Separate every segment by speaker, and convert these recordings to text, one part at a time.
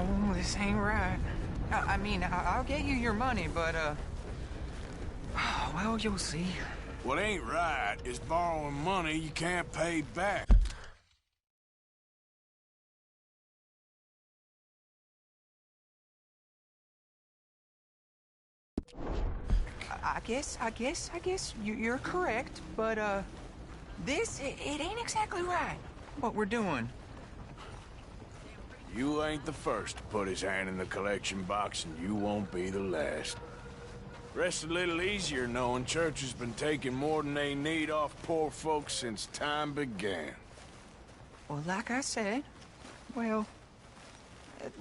Speaker 1: Oh, this ain't right. I mean, I'll get you your money, but, well, you'll see.
Speaker 2: What ain't right is borrowing money you can't pay back.
Speaker 1: I guess you're correct, but, it ain't exactly right, what we're doing.
Speaker 2: You ain't the first to put his hand in the collection box, and you won't be the last. Rest a little easier knowing church has been taking more than they need off poor folks since time began.
Speaker 1: Well, like I said, well,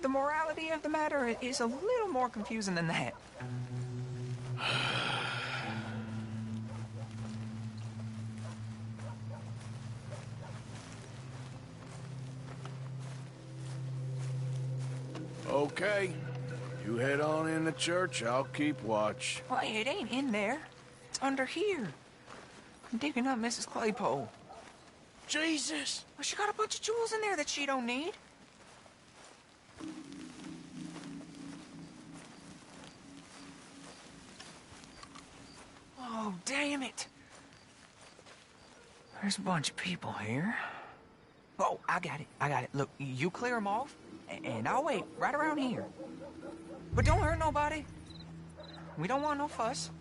Speaker 1: the morality of the matter is a little more confusing than that.
Speaker 2: Okay. You head on in the church, I'll keep watch.
Speaker 1: Well, it ain't in there. It's under here. I'm digging up Mrs. Claypole.
Speaker 2: Jesus!
Speaker 1: Well, she got a bunch of jewels in there that she don't need. Oh, damn it. There's a bunch of people here. Oh, I got it. Look, you clear them off, and I'll wait right around here. But don't hurt nobody. We don't want no fuss.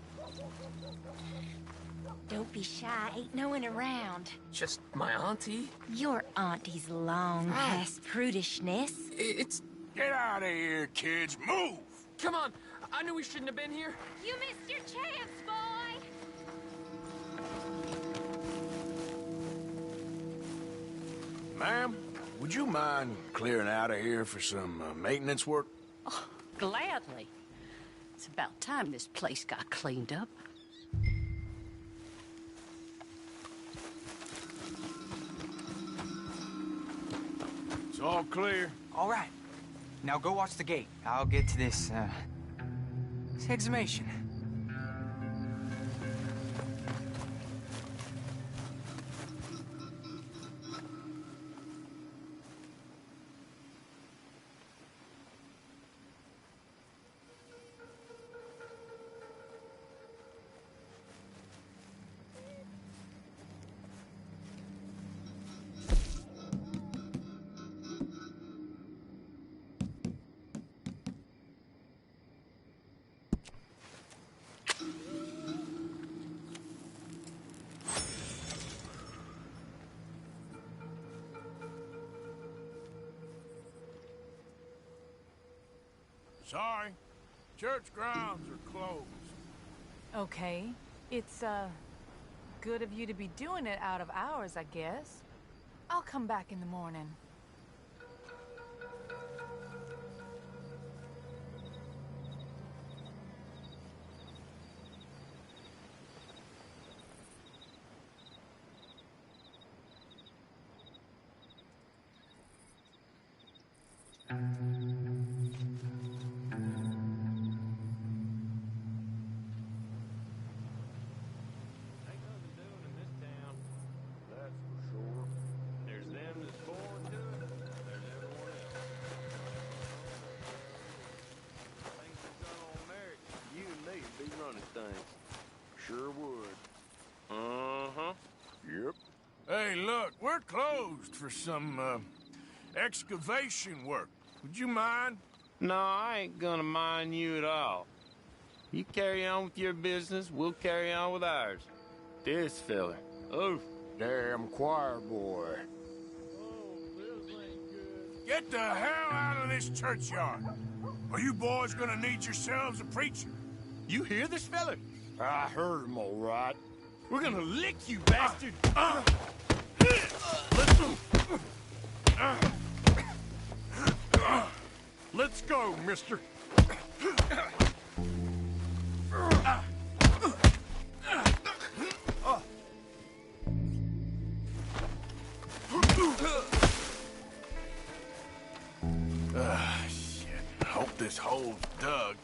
Speaker 3: Don't be shy, ain't no one around.
Speaker 4: Just my auntie?
Speaker 3: Your auntie's long past prudishness.
Speaker 4: It's...
Speaker 2: Get out of here, kids. Move!
Speaker 4: Come on! I knew we shouldn't have been here.
Speaker 3: You missed your chance, boy!
Speaker 2: Ma'am, would you mind clearing out of here for some maintenance work?
Speaker 5: Oh, gladly. It's about time this place got cleaned up.
Speaker 2: It's all clear.
Speaker 1: All right. Now go watch the gate. I'll get to this exhumation.
Speaker 2: Sorry. Church grounds are closed.
Speaker 6: Okay. It's, good of you to be doing it out of hours, I guess. I'll come back in the morning.
Speaker 7: Sure would. Uh-huh. Yep.
Speaker 2: Hey, look, we're closed for some, excavation work. Would you mind?
Speaker 7: No, I ain't gonna mind you at all. You carry on with your business, we'll carry on with ours. This fella. Oh, damn choir boy.
Speaker 2: Get the hell out of this churchyard. Are you boys gonna need yourselves a preacher?
Speaker 7: You hear this fella? I heard him all right. We're gonna lick you, bastard! Let's go, mister.
Speaker 2: Shit. Hope this hole's dug.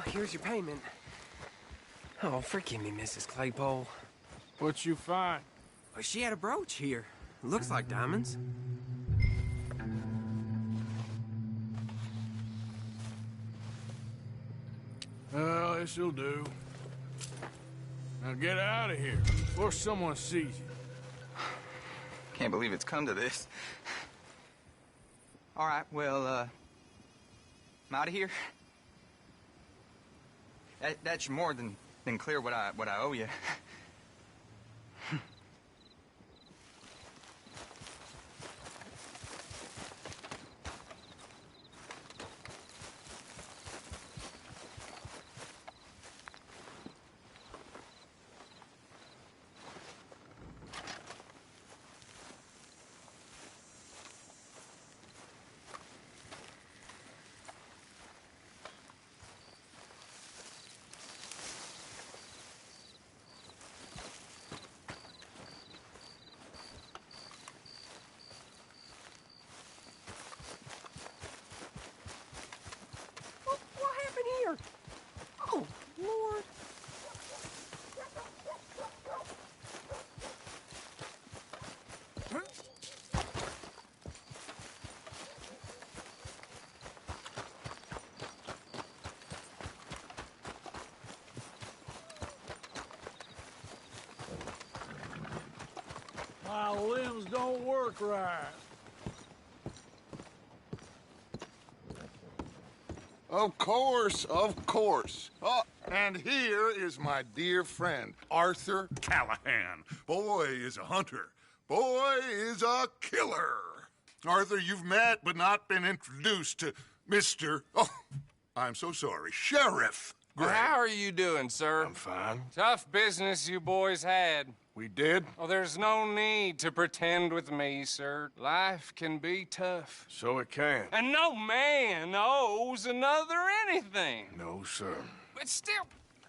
Speaker 8: here's your payment. Oh, forgive me, Mrs. Claypole.
Speaker 2: What you find?
Speaker 8: Well, she had a brooch here. Looks like diamonds.
Speaker 2: Well, this'll do. Now get out of here before someone sees you.
Speaker 1: Can't believe it's come to this. All right, well, I'm out of here. That's more than clear what I owe you.
Speaker 8: What happened here? Oh, Lord.
Speaker 2: My limbs don't work right.
Speaker 9: Of course, of course. Oh, and here is my dear friend, Arthur Callahan. Boy is a hunter. Boy is a killer. Arthur, you've met but not been introduced to Mr. Oh, I'm so sorry, Sheriff Gray.
Speaker 7: How are you doing, sir?
Speaker 2: I'm fine.
Speaker 7: Tough business you boys had.
Speaker 2: We did?
Speaker 7: Oh, there's no need to pretend with me, sir. Life can be tough.
Speaker 2: So it can.
Speaker 7: And no man owes another anything.
Speaker 2: No, sir.
Speaker 7: But still,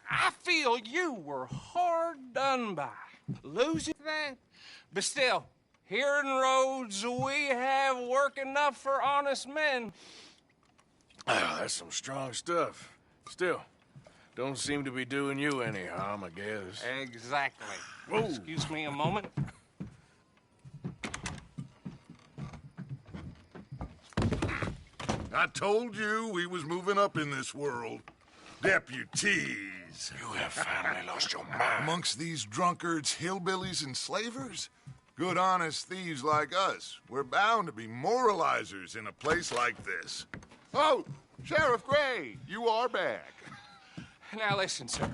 Speaker 7: I feel you were hard done by. Losing that? But still, here in Rhodes, we have work enough for honest men.
Speaker 2: Ah, that's some strong stuff. Still, don't seem to be doing you any harm, I guess.
Speaker 7: Exactly.
Speaker 2: Whoa.
Speaker 7: Excuse me a moment.
Speaker 9: I told you we was moving up in this world. Deputies.
Speaker 2: You have finally lost your mind.
Speaker 9: Amongst these drunkards, hillbillies, and slavers? Good, honest thieves like us. We're bound to be moralizers in a place like this. Oh, Sheriff Gray, you are back.
Speaker 7: Now listen, sir.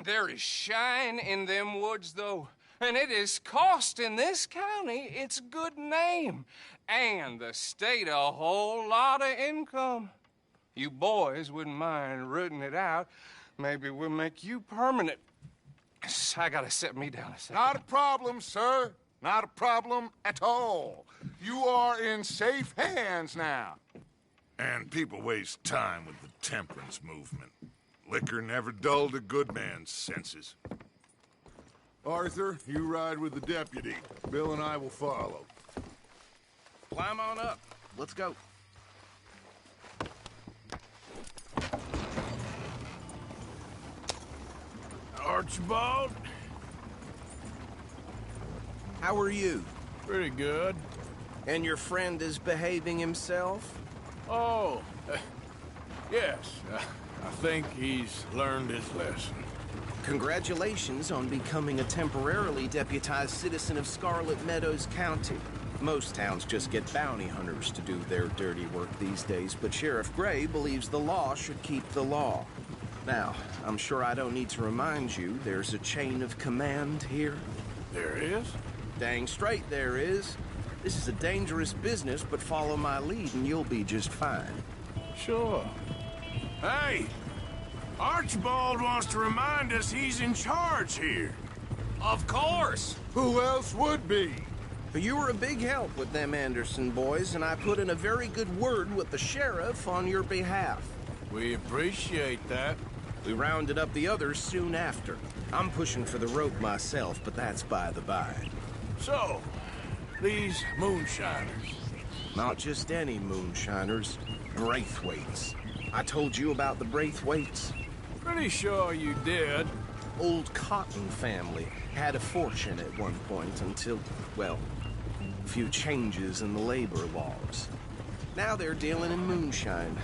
Speaker 7: There is shine in them woods, though, and it is costing this county its good name and the state a whole lot of income. You boys wouldn't mind rooting it out. Maybe we'll make you permanent. I gotta sit me down a second.
Speaker 9: Not a problem, sir. Not a problem at all. You are in safe hands now. And people waste time with the temperance movement. Liquor never dulled a good man's senses. Arthur, you ride with the deputy. Bill and I will follow.
Speaker 10: Climb on up. Let's go.
Speaker 2: Archibald?
Speaker 10: How are you?
Speaker 2: Pretty good.
Speaker 10: And your friend is behaving himself?
Speaker 2: Oh, yes. I think he's learned his lesson.
Speaker 10: Congratulations on becoming a temporarily deputized citizen of Scarlet Meadows County. Most towns just get bounty hunters to do their dirty work these days, but Sheriff Gray believes the law should keep the law. Now, I'm sure I don't need to remind you there's a chain of command here.
Speaker 2: There is?
Speaker 10: Dang straight there is. This is a dangerous business, but follow my lead and you'll be just fine.
Speaker 2: Sure. Hey! Archibald wants to remind us he's in charge here.
Speaker 7: Of course!
Speaker 9: Who else would be?
Speaker 10: You were a big help with them Anderson boys, and I put in a very good word with the sheriff on your behalf.
Speaker 2: We appreciate that.
Speaker 10: We rounded up the others soon after. I'm pushing for the rope myself, but that's by the by.
Speaker 2: So, these moonshiners.
Speaker 10: Not just any moonshiners, Braithwaites. I told you about the Braithwaites.
Speaker 2: Pretty sure you did.
Speaker 10: Old Cotton family had a fortune at one point until, well, a few changes in the labor laws. Now they're dealing in moonshine.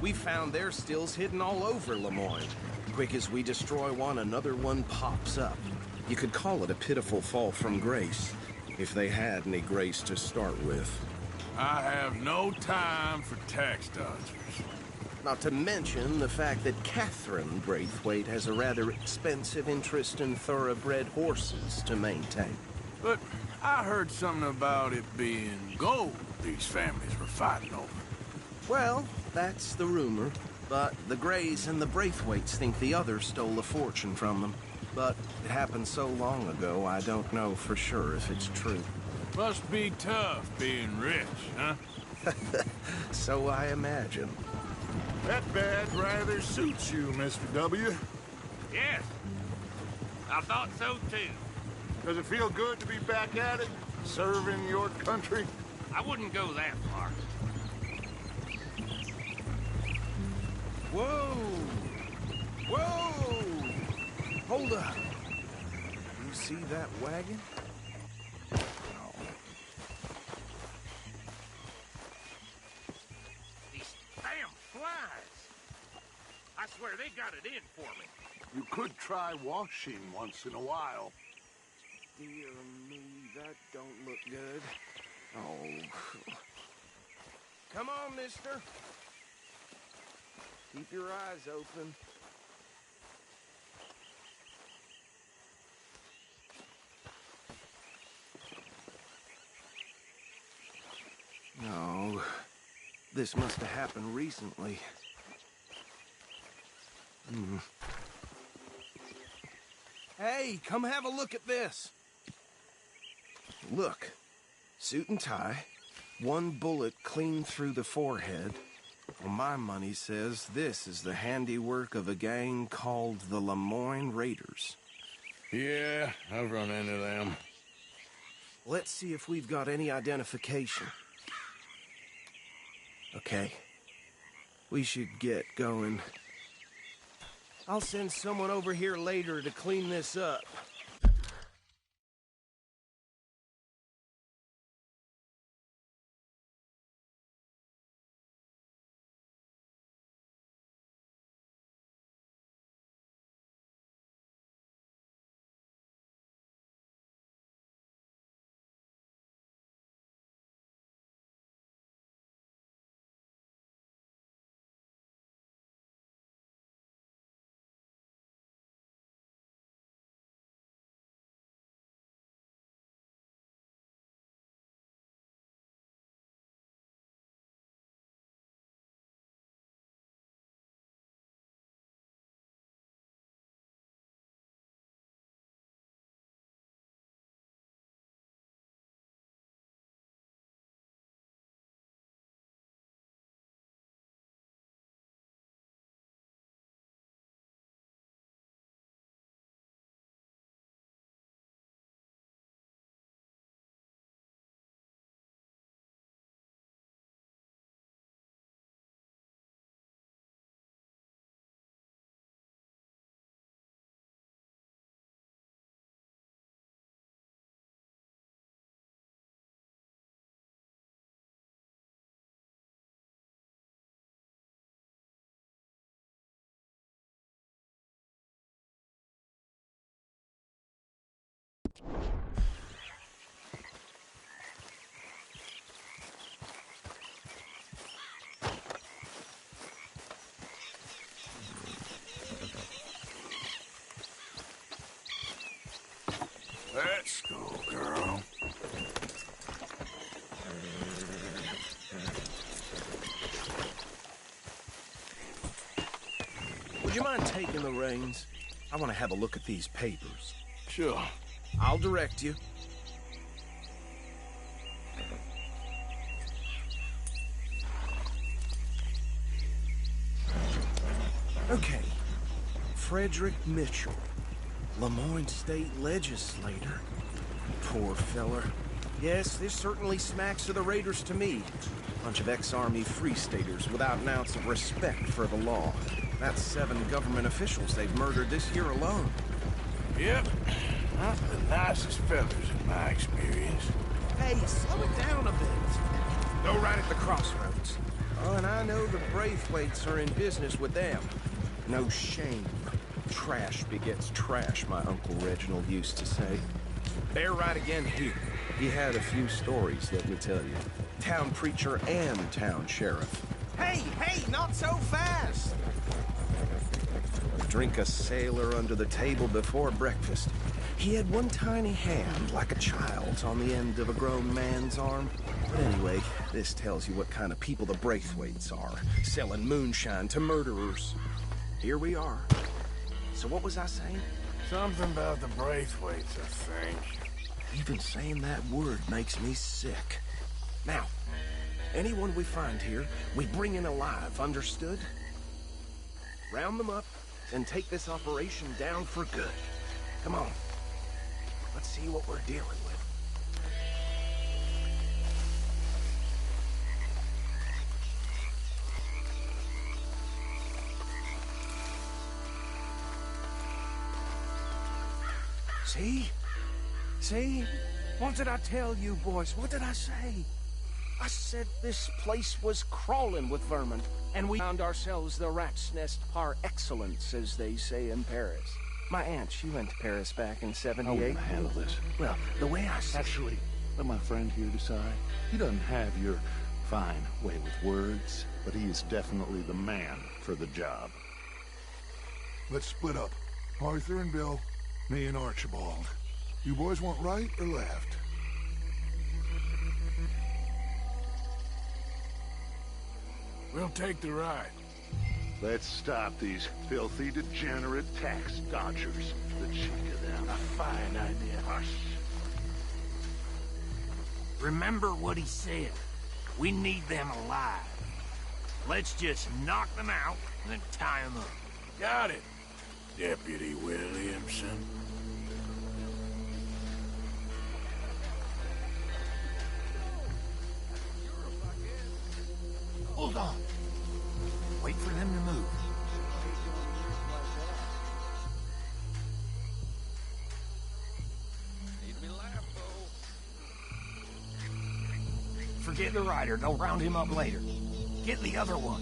Speaker 10: We found their stills hidden all over Lemoyne. Quick as we destroy one, another one pops up. You could call it a pitiful fall from grace, if they had any grace to start with.
Speaker 2: I have no time for tax dodgers.
Speaker 10: Not to mention the fact that Catherine Braithwaite has a rather expensive interest in thoroughbred horses to maintain.
Speaker 2: But I heard something about it being gold these families were fighting over.
Speaker 10: Well, that's the rumor. But the Greys and the Braithwaites think the others stole a fortune from them. But it happened so long ago, I don't know for sure if it's true.
Speaker 2: Must be tough being rich, huh?
Speaker 10: So I imagine.
Speaker 9: That badge rather suits you, Mr. W.
Speaker 11: Yes. I thought so, too.
Speaker 9: Does it feel good to be back at it, serving your country?
Speaker 11: I wouldn't go that far.
Speaker 10: Whoa! Whoa! Hold up. You see that wagon?
Speaker 11: These damn flies. I swear they got it in for me.
Speaker 9: You could try washing once in a while.
Speaker 10: Dear me, that don't look good. Oh. Come on, mister. Keep your eyes open. No. This must have happened recently. Hey, come have a look at this. Look. Suit and tie. One bullet clean through the forehead. Well, my money says this is the handiwork of a gang called the Lemoyne Raiders.
Speaker 2: Yeah, I've run into them.
Speaker 10: Let's see if we've got any identification. Okay. We should get going. I'll send someone over here later to clean this up.
Speaker 2: Let's go, girl.
Speaker 10: Would you mind taking the reins? I want to have a look at these papers.
Speaker 2: Sure.
Speaker 10: I'll direct you. Okay. Frederick Mitchell, Lemoyne State Legislator. Poor feller. Yes, this certainly smacks of the Raiders to me. Bunch of ex-Army Free Staters without an ounce of respect for the law. That's 7 government officials they've murdered this year alone.
Speaker 2: Yep. Not the nicest fellas in my experience.
Speaker 10: Hey, slow it down a bit. Go right at the crossroads. Oh, and I know the Braithwaites are in business with them. No shame. Trash begets trash, my Uncle Reginald used to say. Bear right again here. He had a few stories, let me tell you. Town preacher and town sheriff. Hey, not so fast! Drink a sailor under the table before breakfast. He had one tiny hand, like a child's, on the end of a grown man's arm. But anyway, this tells you what kind of people the Braithwaites are, selling moonshine to murderers. Here we are. So what was I saying?
Speaker 2: Something about the Braithwaites, I think.
Speaker 10: Even saying that word makes me sick. Now, anyone we find here, we bring in alive, understood? Round them up and take this operation down for good. Come on. Let's see what we're dealing with. See? See? What did I tell you, boys? What did I say? I said this place was crawling with vermin, and we found ourselves the rat's nest par excellence, as they say in Paris. My aunt, she went to Paris back in '78.
Speaker 12: I wouldn't handle this.
Speaker 10: Well, the way I said...
Speaker 12: Actually, let my friend here decide. He doesn't have your fine way with words, but he is definitely the man for the job.
Speaker 9: Let's split up. Arthur and Bill, me and Archibald. You boys want right or left?
Speaker 2: We'll take the right.
Speaker 12: Let's stop these filthy, degenerate tax dodgers. The cheek of them.
Speaker 11: A fine idea.
Speaker 12: Hush.
Speaker 11: Remember what he said. We need them alive. Let's just knock them out and then tie them up.
Speaker 2: Got it, Deputy Williamson.
Speaker 11: Hold on. Wait for them to move. Forget the rider. They'll round him up later. Get the other one.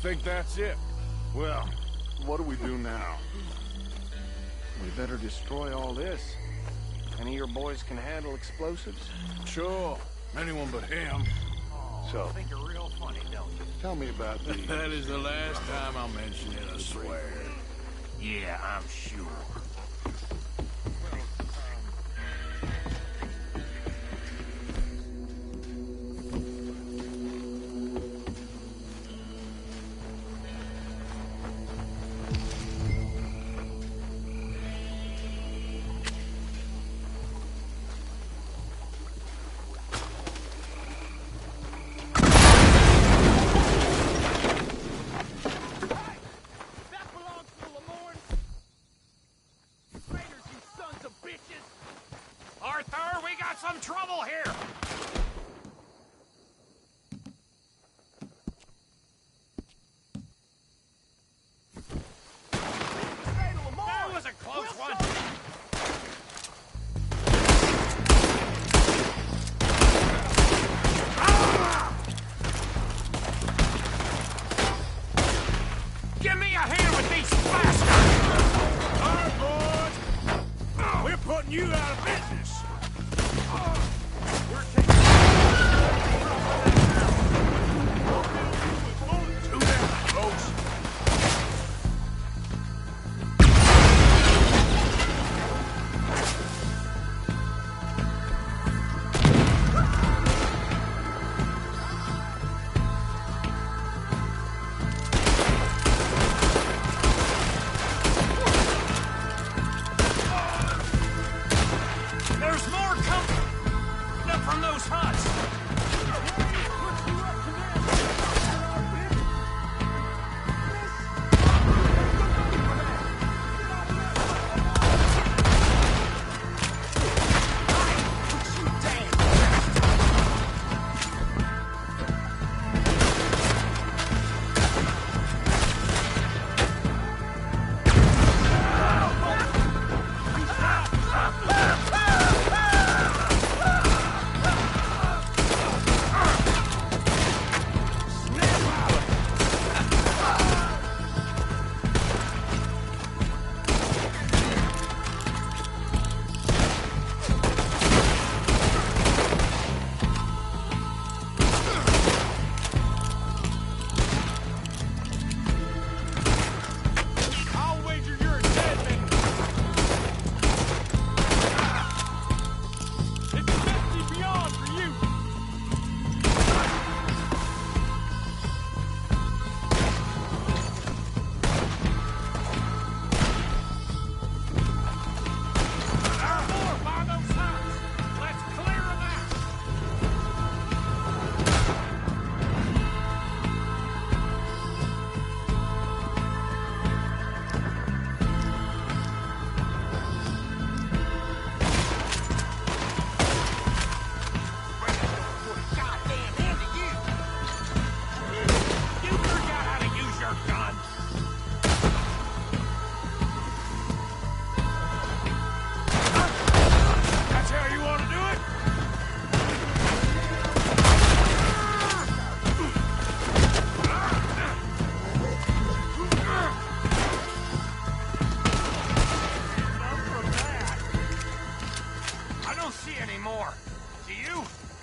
Speaker 2: think that's it.
Speaker 12: Well, what do we do now? We better destroy all this. Any of your boys can handle explosives?
Speaker 2: Sure. Anyone but him.
Speaker 12: So,
Speaker 11: I think you're real funny, don't you?
Speaker 12: tell me about the...
Speaker 2: That is the last time I'll mention it, I swear.
Speaker 11: Yeah, I'm sure. Arthur, we got some trouble here! That was a close one! Give me a hand with these bastards!
Speaker 2: All right, boys. We're putting you out of business.
Speaker 11: There's more coming from those huts!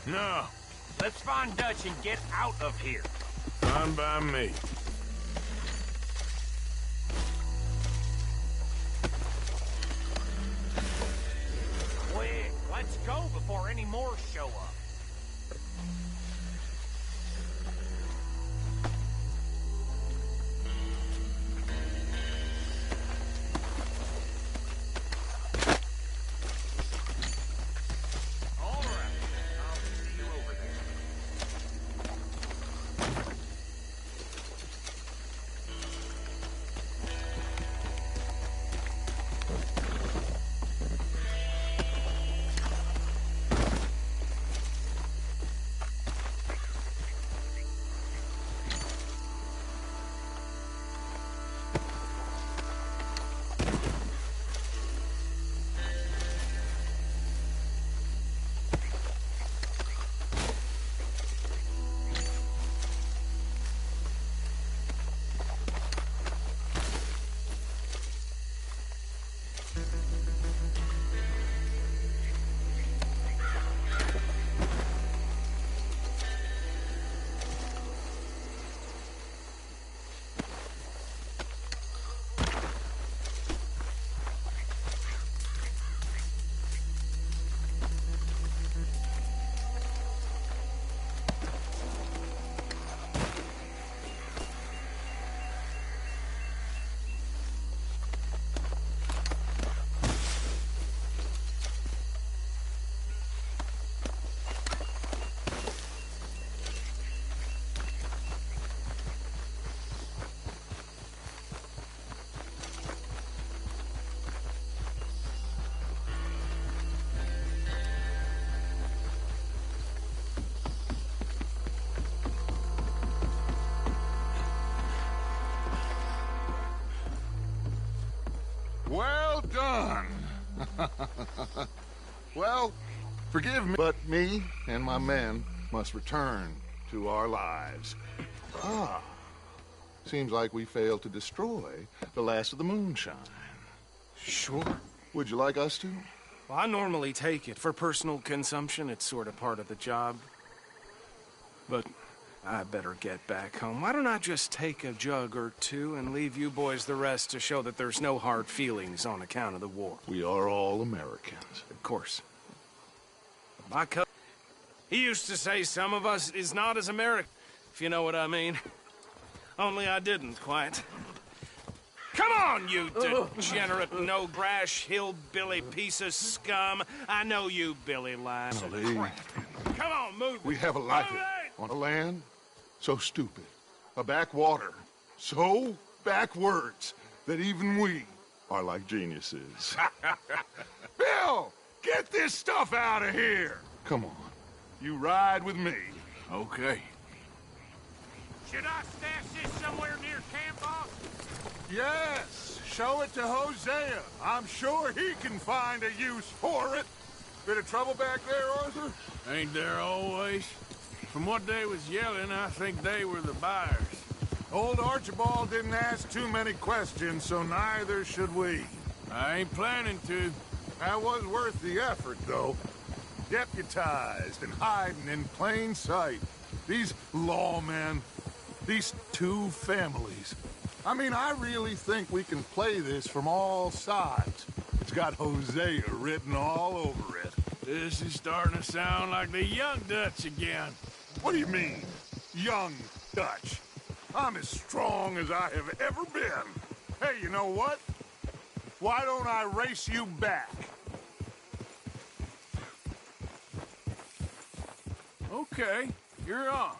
Speaker 2: No.
Speaker 11: Let's find Dutch and get out of here.
Speaker 2: Fine by me.
Speaker 11: Quick, let's go before any more show up.
Speaker 9: Well done. Well, forgive me, but me and my men must return to our lives. Ah, seems like we failed to destroy the last of the moonshine.
Speaker 12: Sure.
Speaker 9: Would you like us to?
Speaker 12: Well, I normally take it. For personal consumption, it's sort of part of the job. But I better get back home. Why don't I just take a jug or two and leave you boys the rest to show that there's no hard feelings on account of the war?
Speaker 9: We are all Americans.
Speaker 12: Of course. My cousin, he used to say some of us is not as American, if you know what I mean. Only I didn't quite. Come on, you degenerate, no-brash, hillbilly piece of scum. I know you, Billy Lass. Come on, move it.
Speaker 9: We have a life on a land so stupid, a backwater so backwards that even we are like geniuses. Bill, get this stuff out of here. Come on, you ride with me.
Speaker 2: Okay.
Speaker 11: Should I stash this somewhere near camp, boss?
Speaker 9: Yes, show it to Hosea. I'm sure he can find a use for it. Bit of trouble back there, Arthur?
Speaker 2: Ain't there always? From what they was yelling, I think they were the buyers.
Speaker 9: Old Archibald didn't ask too many questions, so neither should we.
Speaker 2: I ain't planning to.
Speaker 9: That was worth the effort, though. Deputized and hiding in plain sight. These lawmen, these two families. I mean, I really think we can play this from all sides. It's got Hosea written all over it.
Speaker 2: This is starting to sound like the Young Dutch again.
Speaker 9: What do you mean, Young Dutch? I'm as strong as I have ever been. Hey, you know what? Why don't I race you back?
Speaker 2: Okay, you're on.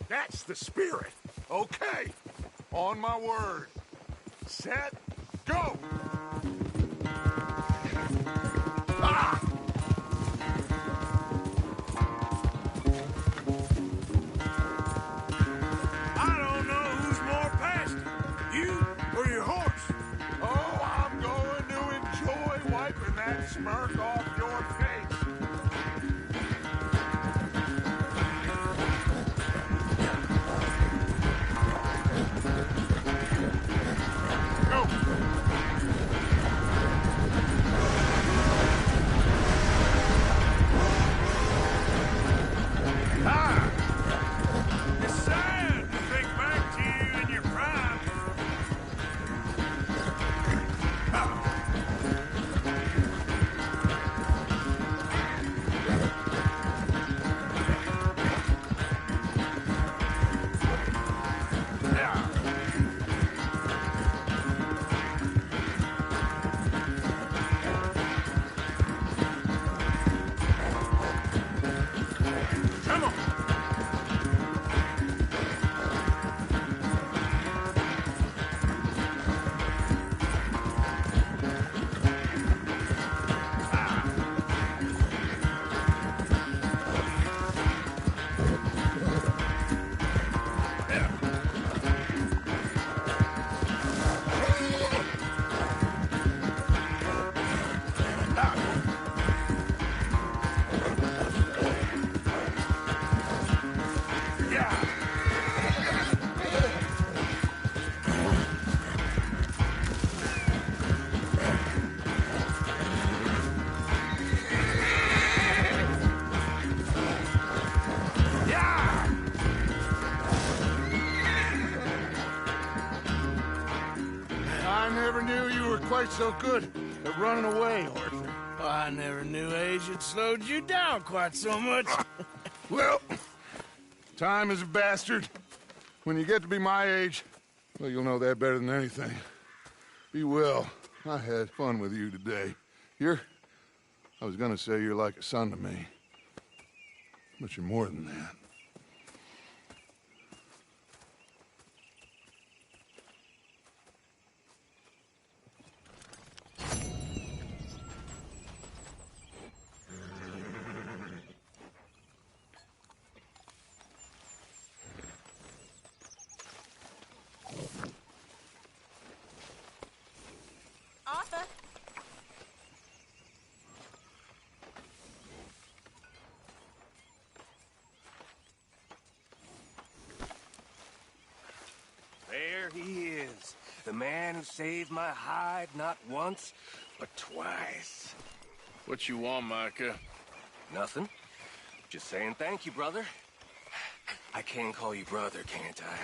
Speaker 9: That's the spirit. Okay. On my word. Set, go! Ah!
Speaker 11: I don't know who's more past it, you or your horse.
Speaker 9: Oh, I'm going to enjoy wiping that smirk off your face. Quite so good at running away, Arthur.
Speaker 11: I never knew age had slowed you down quite so much.
Speaker 9: Well, time is a bastard. When you get to be my age, well, you'll know that better than anything. Be well. I had fun with you today. I was gonna say you're like a son to me. But you're more than that.
Speaker 3: Arthur,
Speaker 8: man who saved my hide not once, but twice.
Speaker 2: What you want, Micah?
Speaker 8: Nothing. Just saying thank you, brother. I can call you brother, can't I?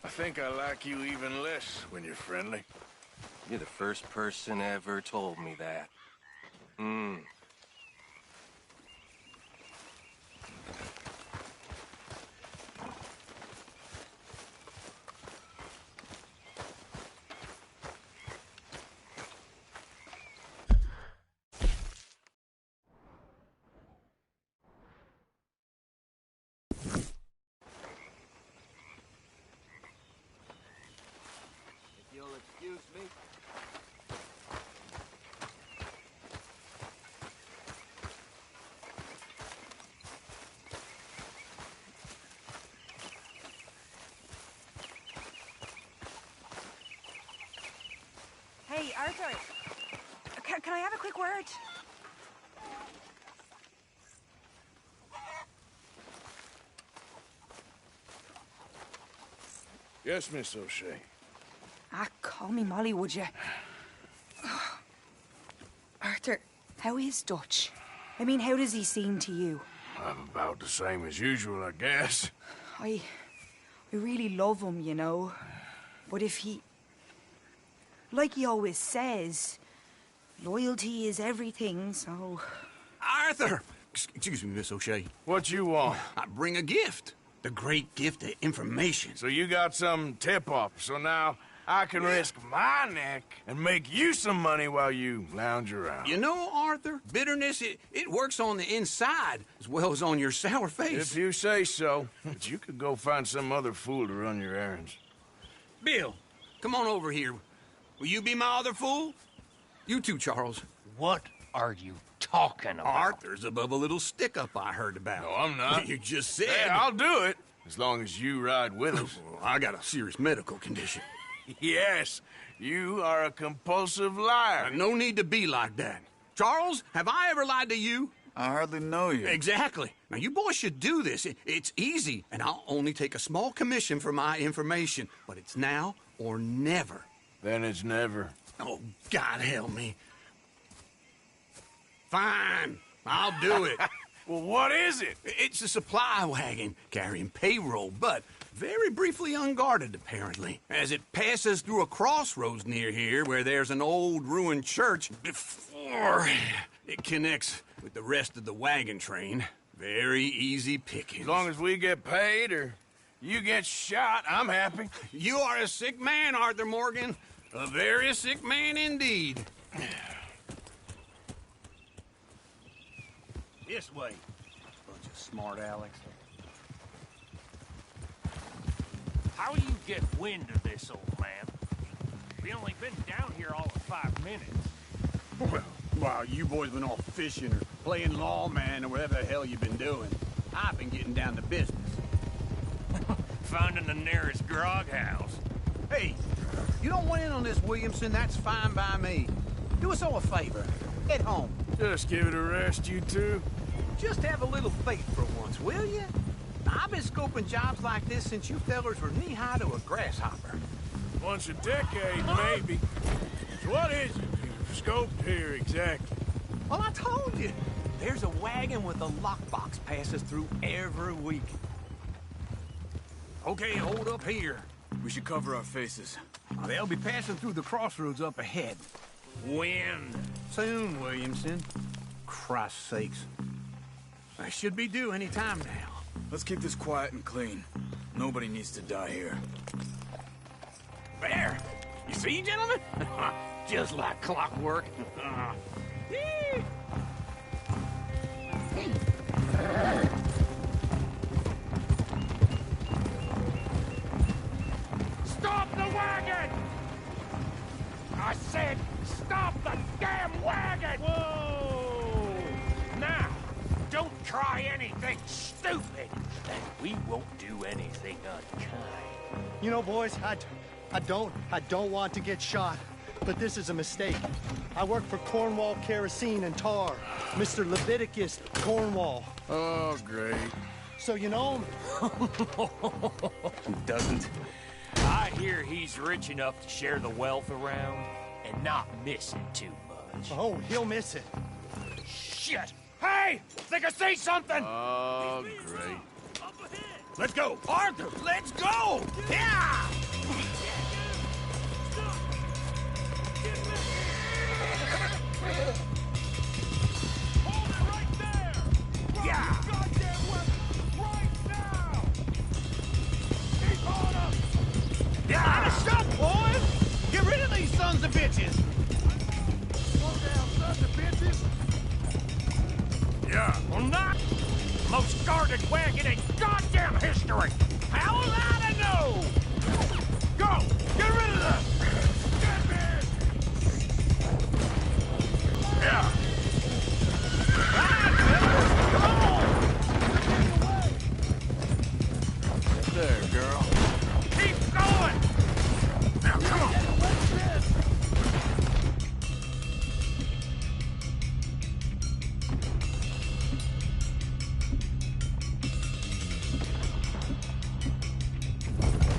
Speaker 2: I think I like you even less when you're friendly.
Speaker 8: You're the first person ever told me that.
Speaker 11: Excuse me?
Speaker 3: Hey, Arthur. Can I have a quick word?
Speaker 2: Yes, Miss O'Shea.
Speaker 3: Ah, call me Molly, would you? Arthur, how is Dutch? I mean, how does he seem to you?
Speaker 2: I'm about the same as usual, I guess.
Speaker 3: I really love him, you know. But if he... Like he always says, loyalty is everything, so...
Speaker 13: Arthur! Excuse me, Miss O'Shea.
Speaker 2: What you want?
Speaker 13: I bring a gift. The great gift of information.
Speaker 2: So you got some tip-off, so now I can risk my neck and make you some money while you lounge around.
Speaker 13: You know, Arthur, bitterness, it works on the inside as well as on your sour face.
Speaker 2: If you say so. But you could go find some other fool to run your errands.
Speaker 13: Bill, come on over here. Will you be my other fool? You too, Charles.
Speaker 11: What are you talking about?
Speaker 13: Arthur's above a little stick-up I heard about.
Speaker 2: No, I'm not.
Speaker 13: You just said...
Speaker 2: Hey, I'll do it, as long as you ride with us.
Speaker 13: Well, I got a serious medical condition.
Speaker 2: Yes, you are a compulsive liar.
Speaker 13: No need to be like that. Charles, have I ever lied to you?
Speaker 14: I hardly know you.
Speaker 13: Exactly. Now, you boys should do this. It's easy, and I'll only take a small commission for my information. But it's now or never.
Speaker 2: Then it's never.
Speaker 13: Oh, God help me. Fine, I'll do it.
Speaker 2: Well, what is it?
Speaker 13: It's a supply wagon carrying payroll, but very briefly unguarded, apparently, as it passes through a crossroads near here where there's an old ruined church before it connects with the rest of the wagon train. Very easy pickings.
Speaker 2: As long as we get paid or you get shot, I'm happy.
Speaker 13: You are a sick man, Arthur Morgan. A very sick man indeed. This way.
Speaker 11: Bunch of smart Alex. How do you get wind of this, old man? We only been down here all of 5 minutes.
Speaker 13: Well, while you boys been off fishing or playing lawman or whatever the hell you've been doing, I've been getting down to business.
Speaker 11: Finding the nearest grog house.
Speaker 13: Hey, you don't want in on this, Williamson, that's fine by me. Do us all a favor. Head home.
Speaker 2: Just give it a rest, you two.
Speaker 13: Just have a little faith for once, will you? I've been scoping jobs like this since you fellers were knee-high to a grasshopper.
Speaker 2: Once a decade, maybe. So what is it you've scoped here exactly?
Speaker 13: Well, I told you. There's a wagon with a lockbox passes through every week. Okay, hold up here.
Speaker 14: We should cover our faces.
Speaker 13: They'll be passing through the crossroads up ahead.
Speaker 11: When?
Speaker 13: Soon, Williamson. Christ's sakes. I should be due any time now.
Speaker 14: Let's keep this quiet and clean. Nobody needs to die here.
Speaker 13: There! You see, gentlemen? Just like clockwork.
Speaker 11: Stop the wagon! I said, stop the damn wagon! Whoa! Now, don't try anything stupid, and we won't do anything unkind.
Speaker 15: You know, boys, I don't want to get shot, but this is a mistake. I work for Cornwall Kerosene and Tar, Mr. Leviticus Cornwall.
Speaker 2: Oh, great.
Speaker 15: So you know him?
Speaker 11: Who doesn't? I hear he's rich enough to share the wealth around and not missing too much.
Speaker 15: Oh, he'll miss it.
Speaker 11: Shit! Hey! Think I see something!
Speaker 2: Oh, great.
Speaker 11: Let's go! Arthur, let's go! Yeah! Yeah!
Speaker 12: Out of shot, boys! Get rid of these sons of bitches!
Speaker 9: Slow down, sons of bitches!
Speaker 11: Yeah, well, not most guarded wagon in goddamn history! How will I know? Go! Get rid of them! Yeah!
Speaker 2: There, girl.
Speaker 11: Keep going! Now, come on!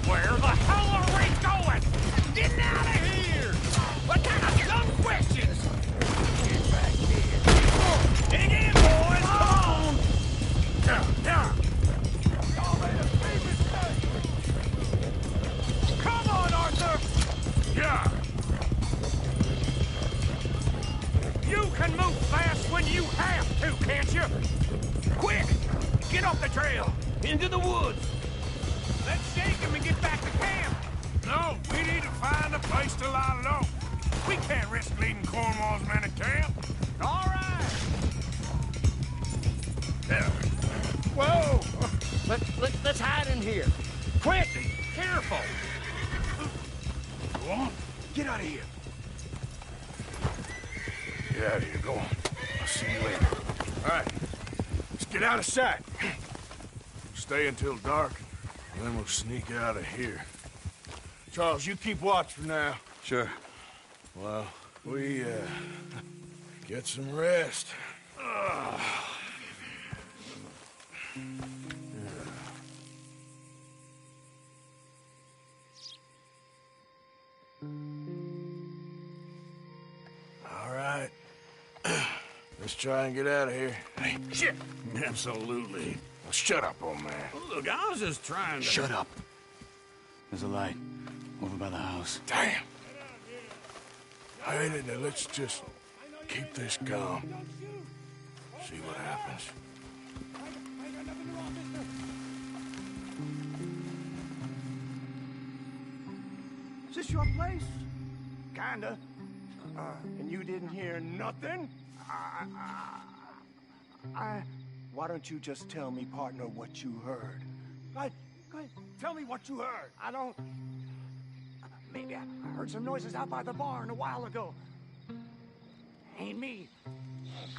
Speaker 11: Where the hell are we going? Getting out of here! What kind of dumb questions? Get back here. Dig in, boys! Come on! Yeah. Y'all made a big mistake! Come on, Arthur! Yeah. You can move fast when you have to, can't you? Quick! Get off the trail! Into the woods! Let's shake him and get back to camp!
Speaker 2: No, we need to find a place to lie low. We can't risk leading Cornwall's men to camp.
Speaker 11: All right!
Speaker 2: There.
Speaker 11: Whoa! Let's hide in here. Quick! Careful!
Speaker 2: Go on.
Speaker 11: Get out of here.
Speaker 2: Get out of here. Go on. I'll see you later. All right. Let's get out of sight. Stay until dark, and then we'll sneak out of here. Charles, you keep watch for now.
Speaker 14: Sure.
Speaker 2: Well, we, get some rest. All right. Let's try and get out of here.
Speaker 13: Hey, shit! Absolutely.
Speaker 2: Well, shut up, old man.
Speaker 13: Look, I was just trying to...
Speaker 14: Shut up. There's a light over by the house.
Speaker 2: Damn. Hey, let's just keep this calm. See what happens.
Speaker 11: Is this your place? Kinda. And you didn't hear nothing? Why don't you just tell me, partner, what you heard? Go ahead. Tell me what you heard. I don't... Maybe I heard some noises out by the barn a while ago. Ain't me.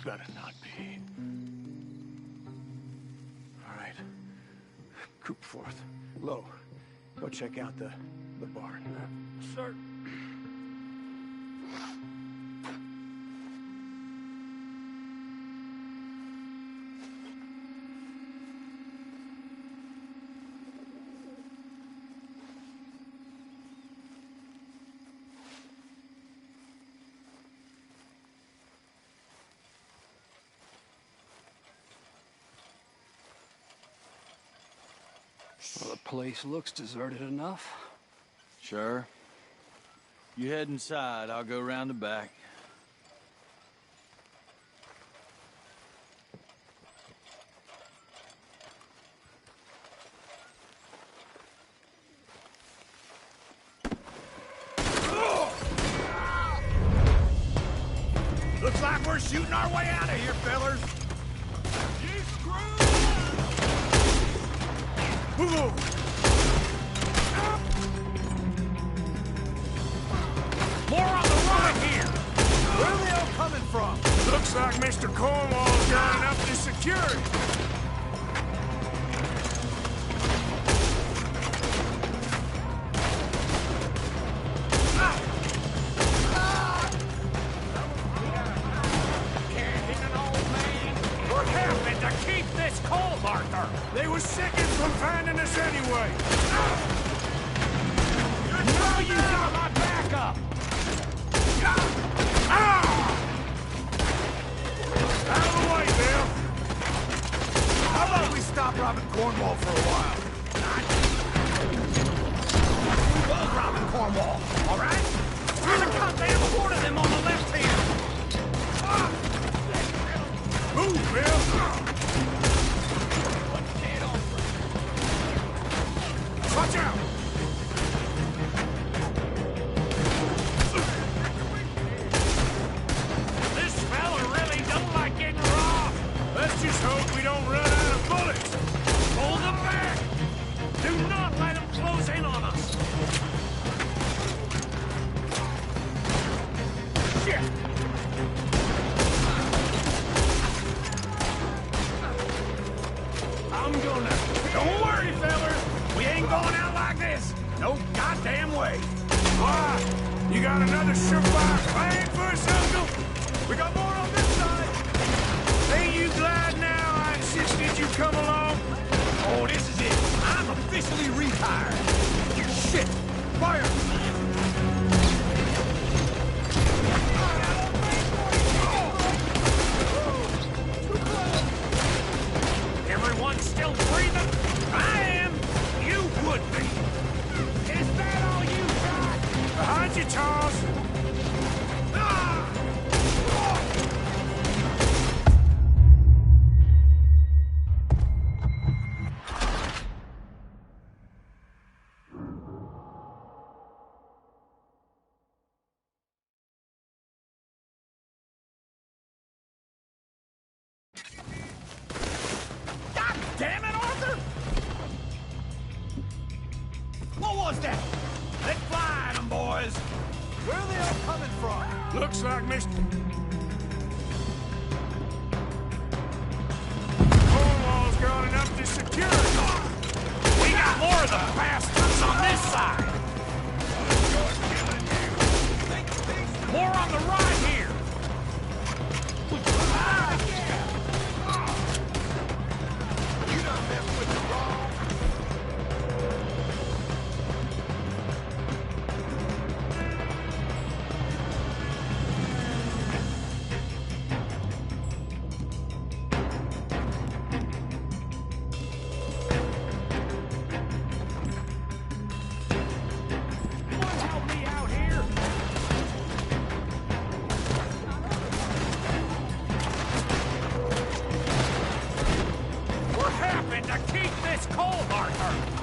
Speaker 2: Better not be.
Speaker 11: All right. Coop forth. Low. Go check out the barn. Sir.
Speaker 14: Well, the place looks deserted enough.
Speaker 16: Sure. You head inside, I'll go round the back.
Speaker 11: Looks like we're shooting our way out of here, fellers. More on the right here! Where are they all coming from?
Speaker 2: Looks like Mr. Cornwall's got up to security.
Speaker 11: What happened to keep this cold, Arthur?
Speaker 2: They were seconds from finding us anyway.
Speaker 11: Now you got my backup! Out of the way, Bill! How about we stop robbing Cornwall for a while? We was robbing Cornwall, all right? There's a goddamn horde of them on the left here! Move, Bill! Watch out! This fella really don't like getting robbed. Let's just hope we don't run out of bullets. Hold them back! Do not let them close in on us! Shit! Don't worry, fellas. We ain't going out like this. No goddamn way. Why? You got another surefire plan for us, Uncle? We got more on this side. Ain't you glad now I insisted you come along? Oh, this is it. I'm officially retired. Shit. Fire. Everyone still breathing? I am. You would be. Is that all you got? Behind you, Charles. Damn it, Arthur! What was that? Let's fly at them, boys! Where are they all coming from? Looks like Mr. Cornwall's got enough to secure it. We got more of the bastards on this side! More on the right here!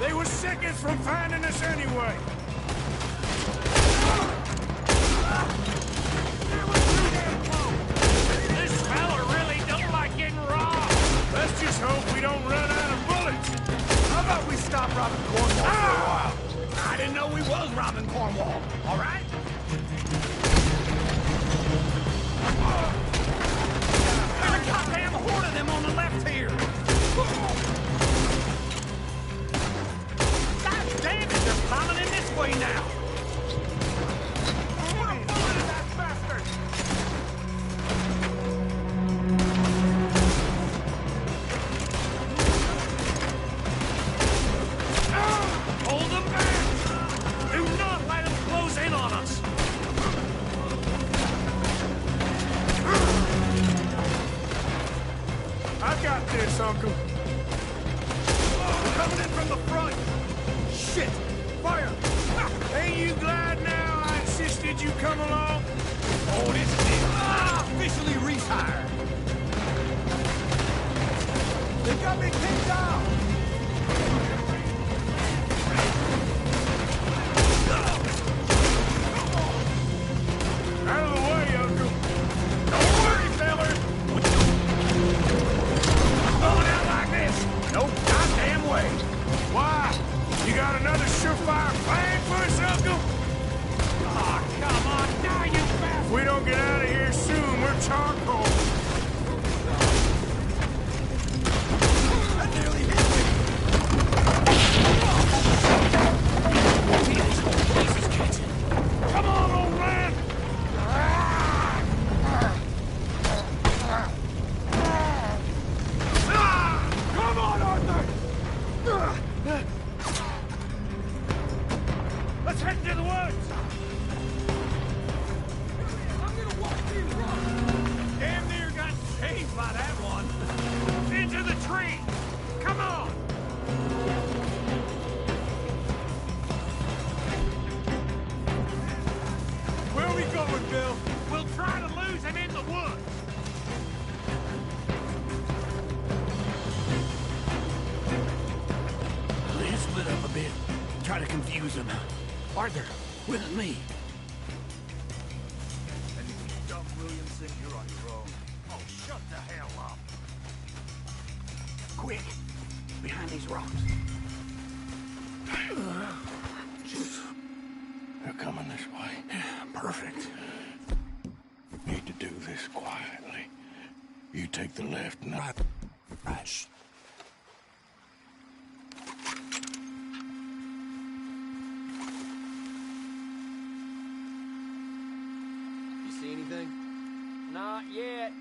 Speaker 11: They were seconds from finding us anyway. This fella really don't like getting robbed. Let's just hope we don't run out of bullets. How about we stop robbing Cornwall for a while? I didn't know we was robbing Cornwall, all right? There's a goddamn horde of them on the left here. Damn it, they're climbing in this way now! Put a bullet in that bastard! Hold them back! Do not let them close in on us! I got this, Uncle. We're coming in from the front! Shit! Fire! Ain't you glad now I insisted you come along? Oh, this is it. Officially retired. They got me pinned down. Out of the way, Uncle. Don't worry, fellas. I'm going out like this. No goddamn way. Why? You got another surefire plan for us, Uncle? Aw, come on, now you Bill. We'll try to lose him in the woods.
Speaker 13: Let's split up a bit. Try to confuse them. Arthur, with me.
Speaker 11: And if you dump Williamson, you're on your own. Oh, shut the hell up.
Speaker 13: Quick, behind these rocks.
Speaker 9: They're coming this way.
Speaker 13: Perfect.
Speaker 9: Need to do this quietly. You take the left and I...
Speaker 13: Right. Shh.
Speaker 17: You see anything? Not yet.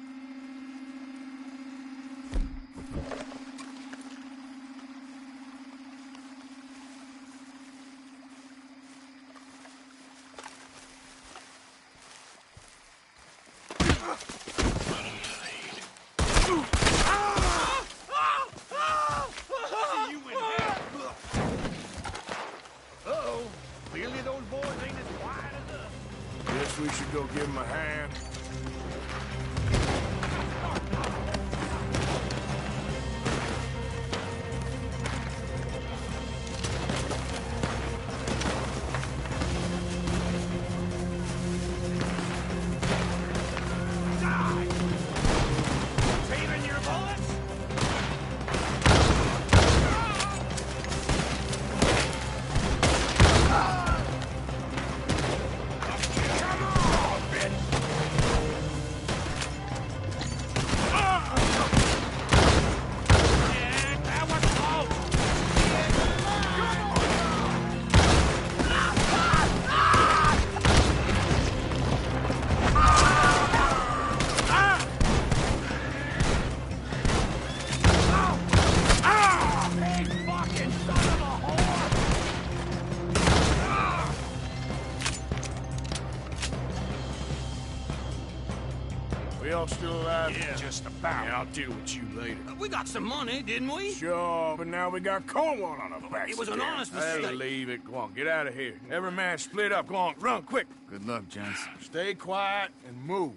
Speaker 11: Uh-oh. Clearly those boys ain't as quiet as us.
Speaker 2: Guess we should go give him a hand.
Speaker 11: Saving your bullets?
Speaker 2: We all still alive?
Speaker 13: Yeah.
Speaker 2: Just about.
Speaker 13: Yeah, I'll deal with you later. We got some money, didn't we?
Speaker 2: Sure, but now we got Cornwall on our backs.
Speaker 13: It was an
Speaker 2: again.
Speaker 13: honest
Speaker 2: Hey,
Speaker 13: mistake.
Speaker 2: leave it. Go on, get out of here. Every man split up. Go on, run, quick.
Speaker 14: Good luck, gents.
Speaker 2: Stay quiet and move.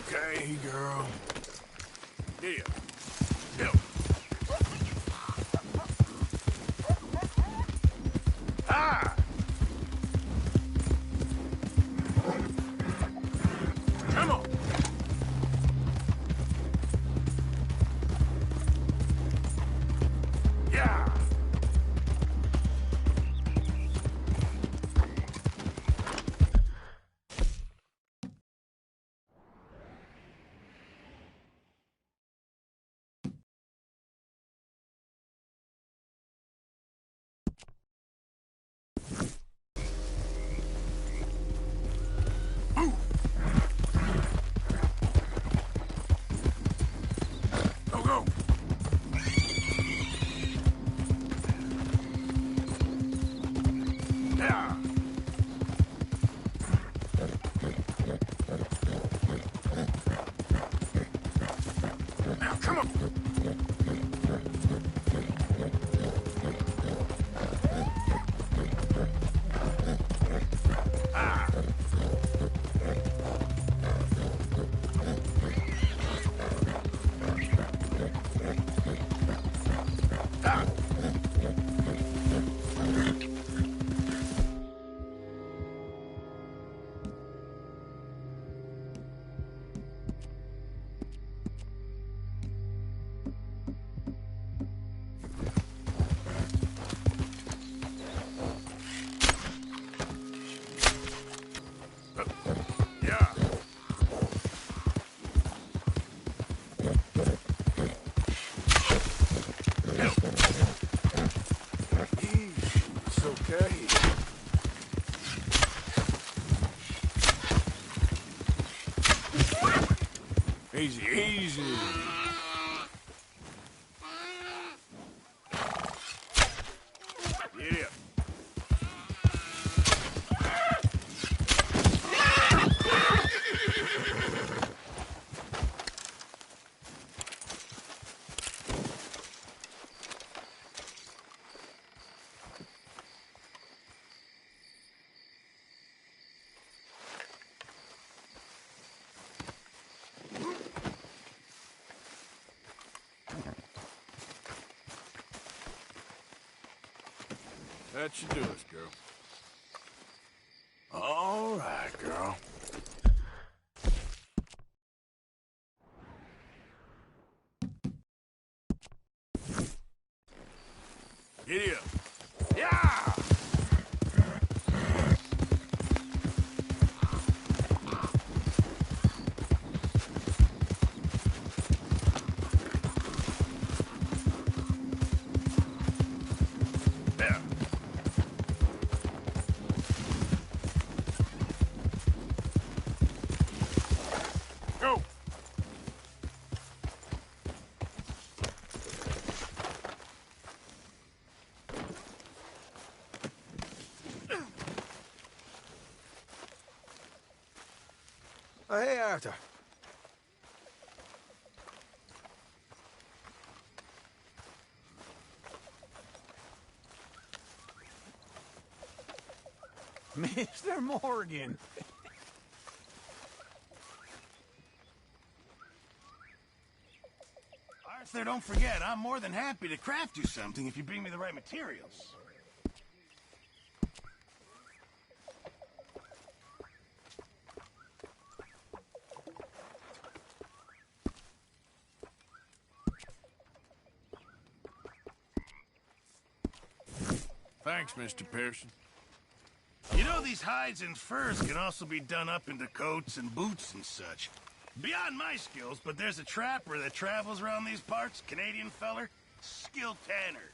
Speaker 2: Okay, girl. Here. Go. Ah! Come on. Yeah. Go, go. Yeah. Now, come on. Ah. Ah. It's okay. Easy, easy. Yeah. That should do us, girl. All right, girl. Giddy up. Yeah! Go!
Speaker 18: Oh, hey, Arthur.
Speaker 13: Mr. Morgan.
Speaker 11: Arthur, don't forget, I'm more than happy to craft you something if you bring me the right materials.
Speaker 2: Thanks, Mr. Pearson.
Speaker 11: You know, these hides and furs can also be done up into coats and boots and such. Beyond my skills, but there's a trapper that travels around these parts, Canadian feller, skilled tanner.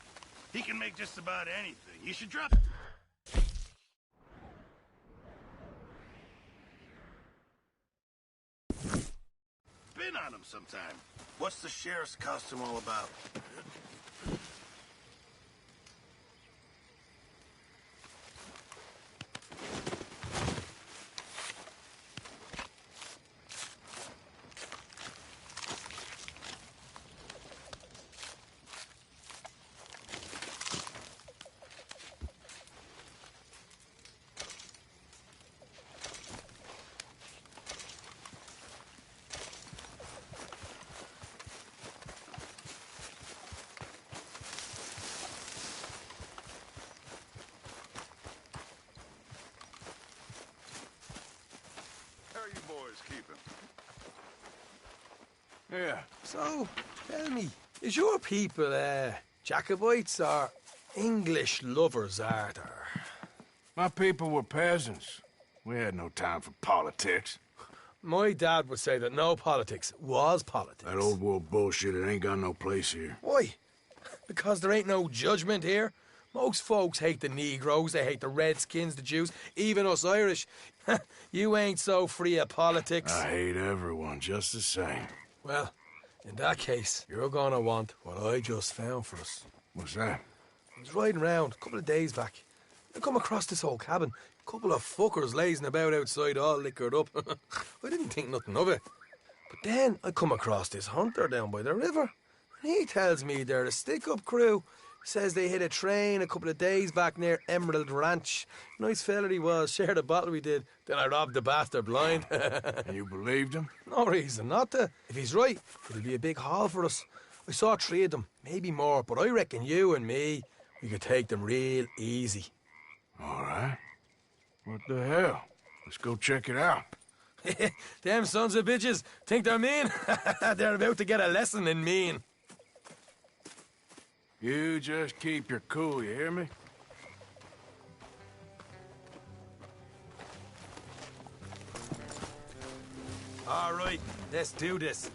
Speaker 11: He can make just about anything. You should drop... Spin on him sometime. What's the sheriff's costume all about?
Speaker 9: Keeping.
Speaker 2: Yeah.
Speaker 18: So, tell me, is your people, Jacobites or English lovers, Arthur?
Speaker 2: My people were peasants. We had no time for politics.
Speaker 18: My dad would say that no politics was politics.
Speaker 2: That old world bullshit, it ain't got no place here.
Speaker 18: Why? Because there ain't no judgment here. Most folks hate the Negroes, they hate the Redskins, the Jews, even us Irish. You ain't so free of politics.
Speaker 2: I hate everyone just the same.
Speaker 18: Well, in that case, you're gonna want what I just found for us.
Speaker 2: What's that?
Speaker 18: I was riding around a couple of days back. I come across this old cabin. A couple of fuckers lazing about outside all liquored up. I didn't think nothing of it. But then I come across this hunter down by the river. And he tells me they're a stick-up crew. Says they hit a train a couple of days back near Emerald Ranch. Nice fella he was, shared a bottle we did. Then I robbed the bastard blind.
Speaker 2: And you believed him?
Speaker 18: No reason not to. If he's right, it'll be a big haul for us. I saw 3 of them, maybe more, but I reckon you and me, we could take them real easy.
Speaker 2: All right. What the hell? Let's go check it out.
Speaker 18: Them sons of bitches think they're mean. They're about to get a lesson in mean.
Speaker 2: You just keep your cool, you hear me?
Speaker 18: All right, let's do this.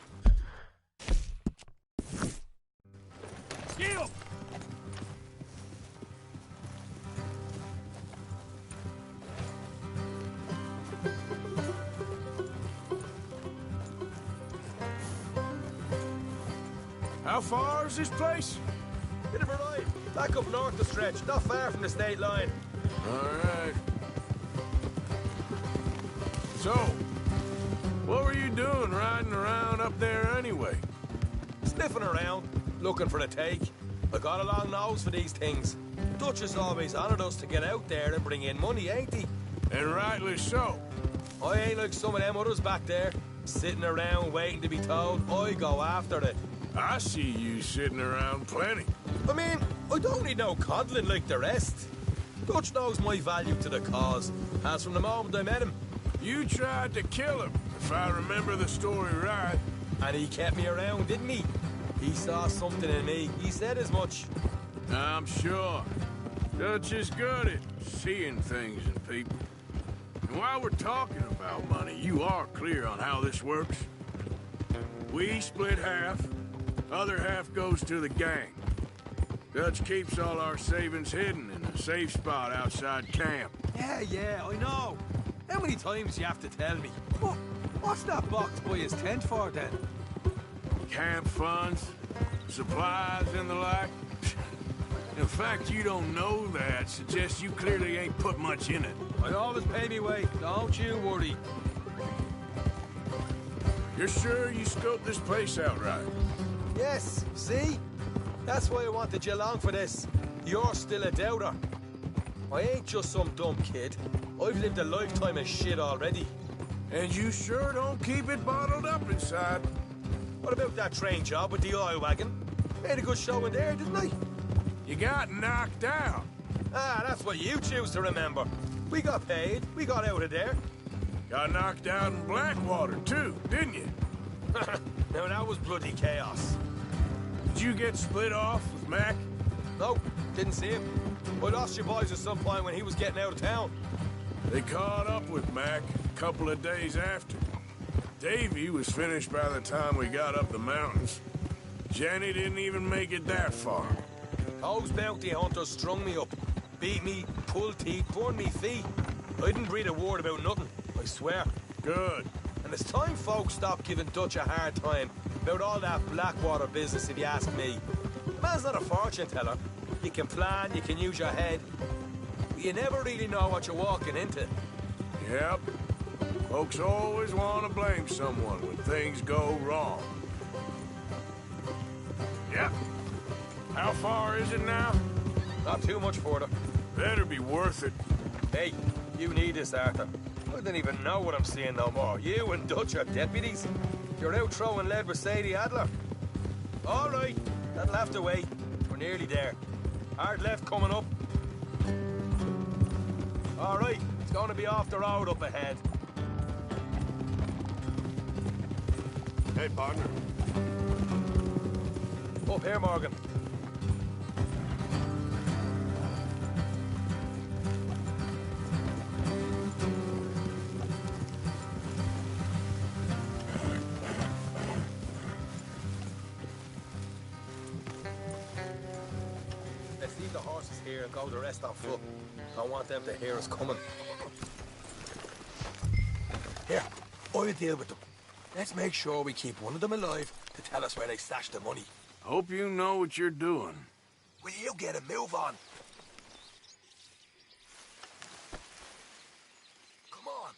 Speaker 11: Skill!
Speaker 2: How far is this place?
Speaker 18: Bit of a ride. Back up north the stretch, not far from the state line.
Speaker 2: All right. So, what were you doing riding around up there anyway?
Speaker 18: Sniffing around, looking for a take. I got a long nose for these things. Dutch has always honoured us to get out there and bring in money, ain't he?
Speaker 2: And rightly so.
Speaker 18: I ain't like some of them others back there, sitting around waiting to be told. I go after it.
Speaker 2: I see you sitting around plenty.
Speaker 18: I mean, I don't need no coddling like the rest. Dutch knows my value to the cause, as from the moment I met him.
Speaker 2: You tried to kill him, if I remember the story right.
Speaker 18: And he kept me around, didn't he? He saw something in me. He said as much.
Speaker 2: I'm sure. Dutch is good at seeing things in people. And while we're talking about money, you are clear on how this works. We split half, other half goes to the gang. Dutch keeps all our savings hidden in a safe spot outside camp.
Speaker 18: Yeah, I know. How many times you have to tell me? What's that box by his tent for, then?
Speaker 2: Camp funds, supplies, and the like. The fact you don't know that suggests you clearly ain't put much in it.
Speaker 18: I always pay me way, don't you worry.
Speaker 2: You're sure you scoped this place out right?
Speaker 18: Yes, see? That's why I wanted you along for this. You're still a doubter. I ain't just some dumb kid. I've lived a lifetime of shit already.
Speaker 2: And you sure don't keep it bottled up inside.
Speaker 18: What about that train job with the oil wagon? Made a good show in there, didn't I?
Speaker 2: You got knocked out.
Speaker 18: Ah, that's what you choose to remember. We got paid. We got out of there.
Speaker 2: Got knocked out in Blackwater, too, didn't you?
Speaker 18: Now, that was bloody chaos.
Speaker 2: Did you get split off with Mac?
Speaker 18: Nope, didn't see him. I lost your boys at some point when he was getting out of town.
Speaker 2: They caught up with Mac a couple of days after. Davy was finished by the time we got up the mountains. Jenny didn't even make it that far.
Speaker 18: Those bounty hunters strung me up, beat me, pulled teeth, burned me feet. I didn't breathe a word about nothing, I swear.
Speaker 2: Good.
Speaker 18: And it's time folks stopped giving Dutch a hard time about all that Blackwater business, if you ask me. The man's not a fortune teller. You can plan, you can use your head, but you never really know what you're walking into.
Speaker 2: Yep. Folks always want to blame someone when things go wrong. Yep. How far is it now?
Speaker 18: Not too much further.
Speaker 2: Better be worth it.
Speaker 18: Hey, you need this, Arthur. I don't even know what I'm seeing no more. You and Dutch are deputies. You're out throwing lead with Sadie Adler. All right, that'll have to wait. We're nearly there. Hard left coming up. All right, it's going to be off the road up ahead.
Speaker 2: Hey, partner.
Speaker 18: Up here, Morgan. Let's leave the horses here and go the rest on foot. Don't want them to hear us coming. Here, I'll deal with them. Let's make sure we keep one of them alive to tell us where they stashed the money.
Speaker 2: Hope you know what you're doing.
Speaker 18: Will you get a move on? Come on,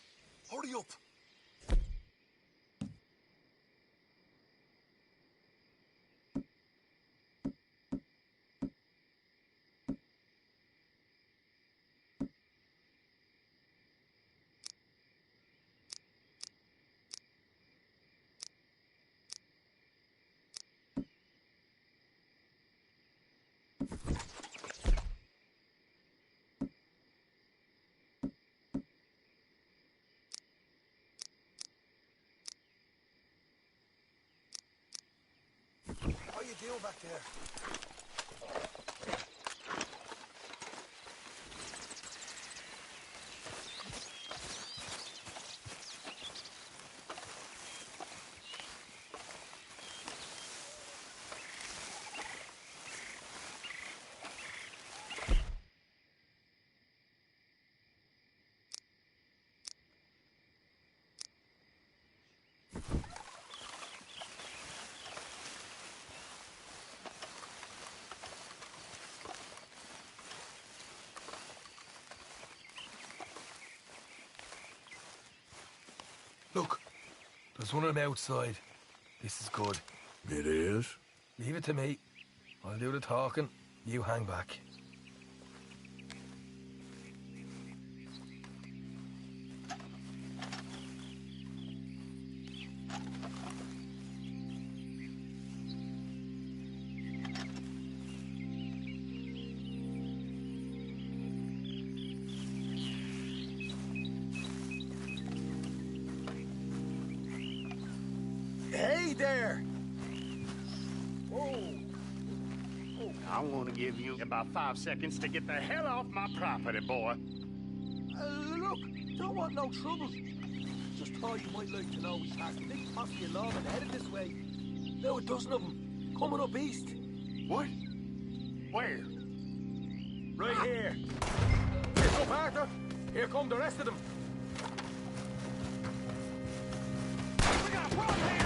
Speaker 18: hurry up. How you doing back there? There's one of them outside. This is good.
Speaker 2: It is?
Speaker 18: Leave it to me. I'll do the talking. You hang back.
Speaker 11: Hey there! I want to give you about 5 seconds to get the hell off my property, boy.
Speaker 18: Look, don't want no trouble. Just thought you might like to know we passed a big posse of lawmen headed this way. Now a dozen of them, coming up east.
Speaker 11: What? Where?
Speaker 18: Right here. Here come Arthur. Here come the rest of them.
Speaker 11: We got a problem here!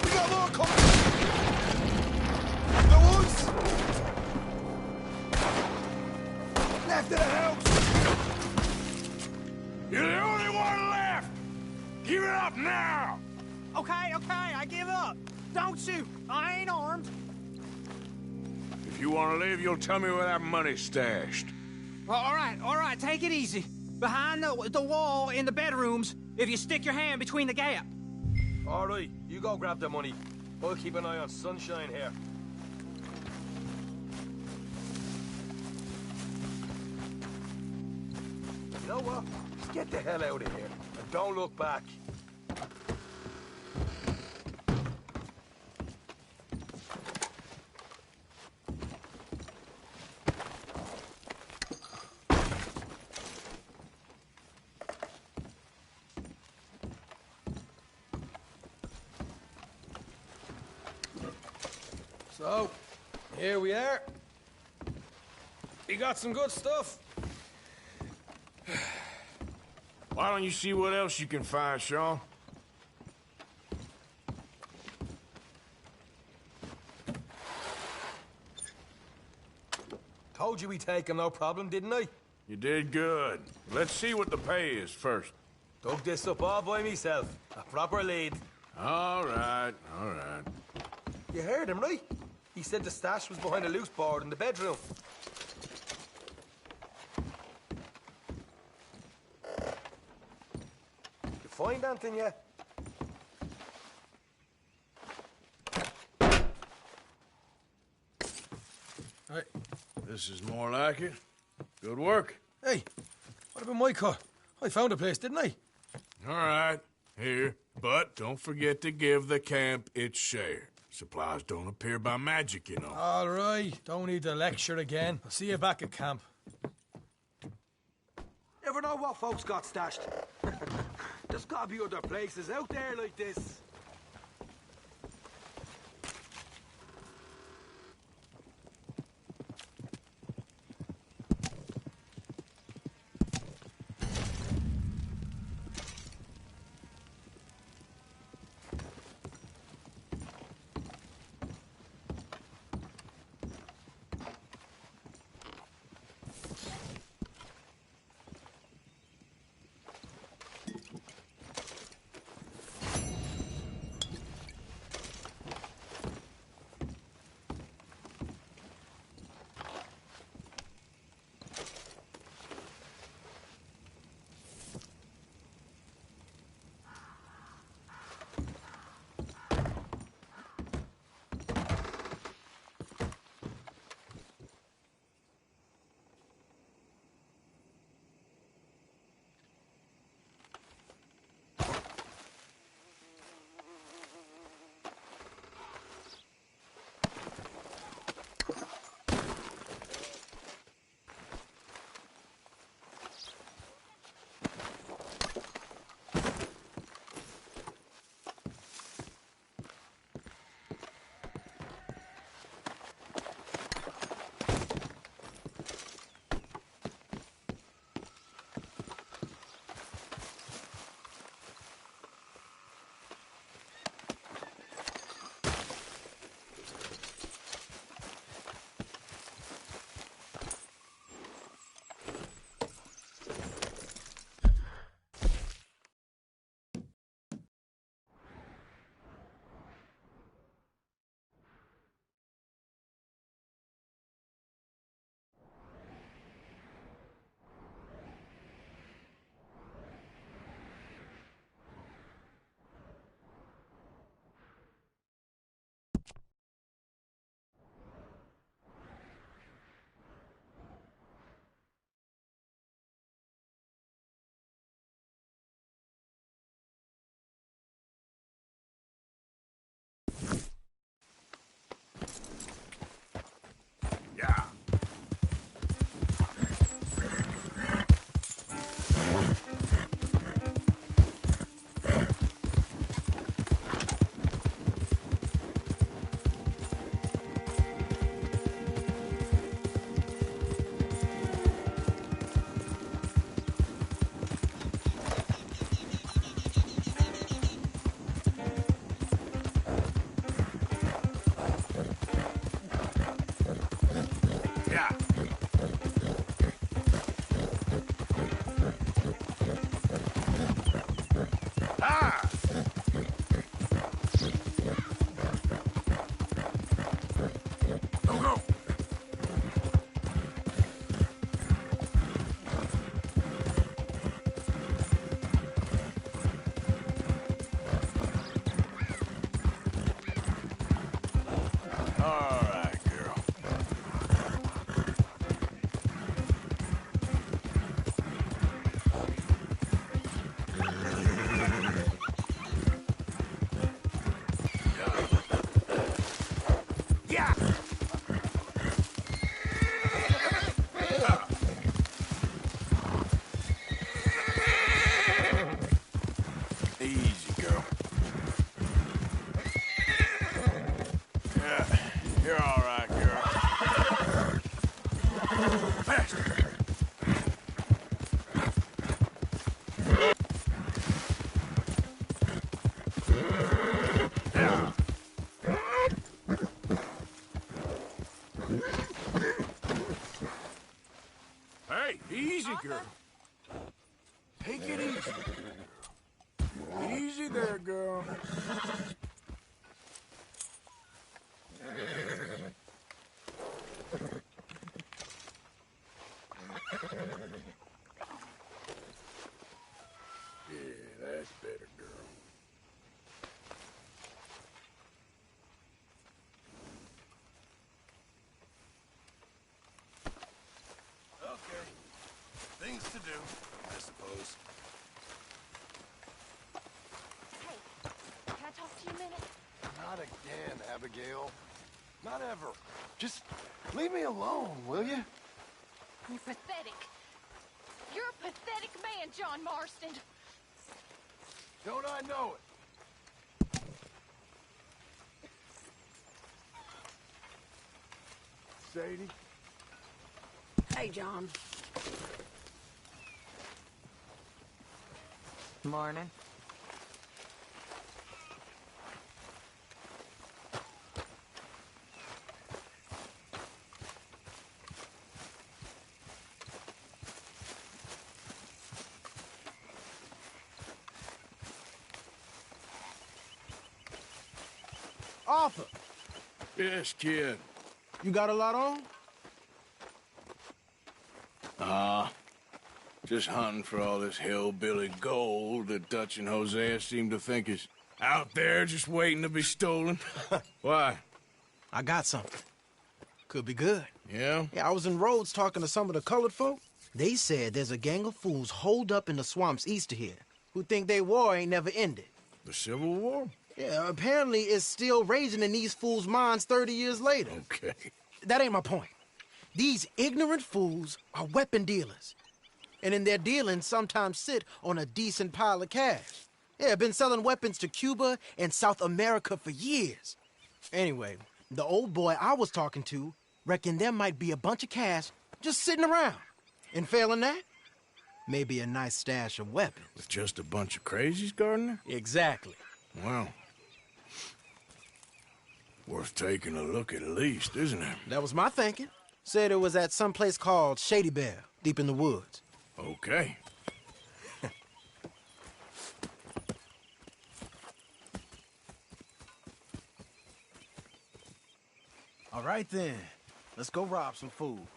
Speaker 18: We got more coming. The woods. Left of the house.
Speaker 11: You're the only one left! Give it up now!
Speaker 17: Okay, I give up. Don't shoot. I ain't armed.
Speaker 2: If you want to live, you'll tell me where that money's stashed.
Speaker 17: Well, all right, take it easy. Behind the wall in the bedrooms, if you stick your hand between the gap.
Speaker 18: All right, you go grab the money. I'll keep an eye on Sunshine here. You know what? Just get the hell out of here and don't look back. So, here we are. We got some good stuff.
Speaker 2: Why don't you see what else you can find, Sean?
Speaker 18: Told you we'd take him, no problem, didn't I?
Speaker 2: You did good. Let's see what the pay is first.
Speaker 18: Dug this up all by myself. A proper lead.
Speaker 2: All right, all right.
Speaker 18: You heard him, right? He said the stash was behind a loose board in the bedroom. You find anything yet?
Speaker 2: Hey, this is more like it. Good work.
Speaker 18: Hey, what about my cut? I found a place, didn't I?
Speaker 2: All right, here. But don't forget to give the camp its share. Supplies don't appear by magic, you know.
Speaker 18: All right, don't need to lecture again. I'll see you back at camp. Never know what folks got stashed. There's gotta be other places out there like this.
Speaker 2: Easy, girl. Yeah, you're all right, girl. Faster. Hey, easy, girl. Take it easy. Easy there, girl. Yeah, that's better, girl. Okay. Things to do, I suppose.
Speaker 19: Can I talk to you a minute?
Speaker 9: Not again, Abigail. Not ever. Just leave me alone, will you?
Speaker 19: You're pathetic. You're a pathetic man, John Marston.
Speaker 9: Don't I know it? Sadie?
Speaker 5: Hey, John.
Speaker 1: Morning.
Speaker 20: Arthur,
Speaker 2: Yes, kid.
Speaker 20: you got a lot on?
Speaker 2: Just hunting for all this hillbilly gold that Dutch and Hosea seem to think is out there just waiting to be stolen. Why?
Speaker 20: I got something. Could be good.
Speaker 2: Yeah?
Speaker 20: Yeah, I was in Rhodes talking to some of the colored folk. They said there's a gang of fools holed up in the swamps east of here who think their war ain't never ended.
Speaker 2: The Civil War?
Speaker 20: Yeah, apparently it's still raging in these fools' minds 30 years later.
Speaker 2: Okay.
Speaker 20: That ain't my point. These ignorant fools are weapon dealers. And in their dealings sometimes sit on a decent pile of cash. Yeah, been selling weapons to Cuba and South America for years. Anyway, the old boy I was talking to reckoned there might be a bunch of cash just sitting around. And failing that, maybe a nice stash of weapons.
Speaker 2: With just a bunch of crazies, Gardner?
Speaker 20: Exactly.
Speaker 2: Well, worth taking a look at least, isn't it?
Speaker 20: That was my thinking. Said it was at some place called Shady Bear, deep in the woods.
Speaker 2: Okay.
Speaker 20: All right then, let's go rob some fools.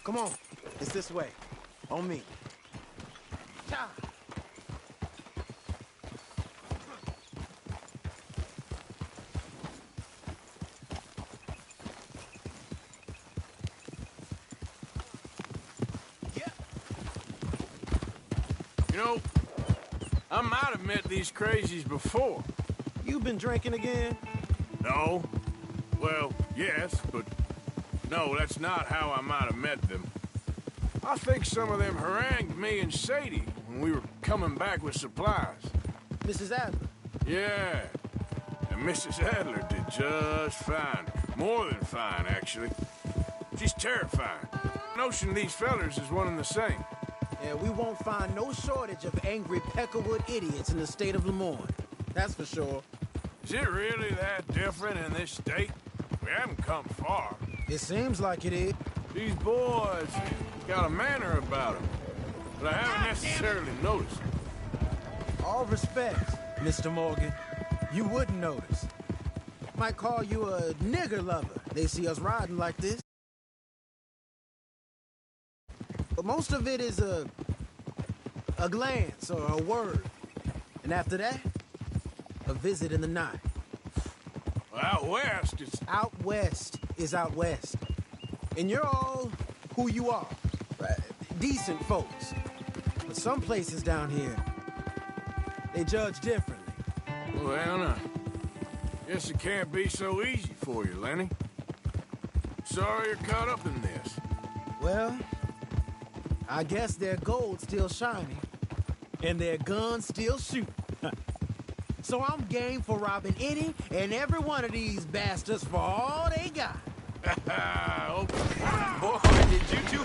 Speaker 20: Come on, it's this way. On me. Ta!
Speaker 2: You know, I might have met these crazies before.
Speaker 20: You been drinking again?
Speaker 2: No. Well, yes, but no, that's not how I might have met them. I think some of them harangued me and Sadie when we were coming back with supplies.
Speaker 20: Mrs. Adler?
Speaker 2: Yeah. And Mrs. Adler did just fine. More than fine, actually. She's terrifying. The notion these fellers is one and the same.
Speaker 20: Yeah, we won't find no shortage of angry Peckerwood idiots in the state of Lemoyne. That's for sure.
Speaker 2: Is it really that different in this state? We haven't come far.
Speaker 20: It seems like it is.
Speaker 2: These boys got a manner about them, but I haven't necessarily noticed.
Speaker 20: All respect, Mr. Morgan. You wouldn't notice. Might call you a nigger lover. They see us riding like this. But most of it is a glance or a word. And after that, a visit in the night.
Speaker 2: Out west, it's...
Speaker 20: Out west is out west. And you're all who you are. Decent folks. But some places down here, they judge differently.
Speaker 2: Well, now, guess it can't be so easy for you, Lenny. Sorry you're caught up in this.
Speaker 20: Well, I guess their gold's still shining, and their guns still shoot. So I'm game for robbing any and every one of these bastards for all they got.
Speaker 2: Okay.
Speaker 13: Boy, did you two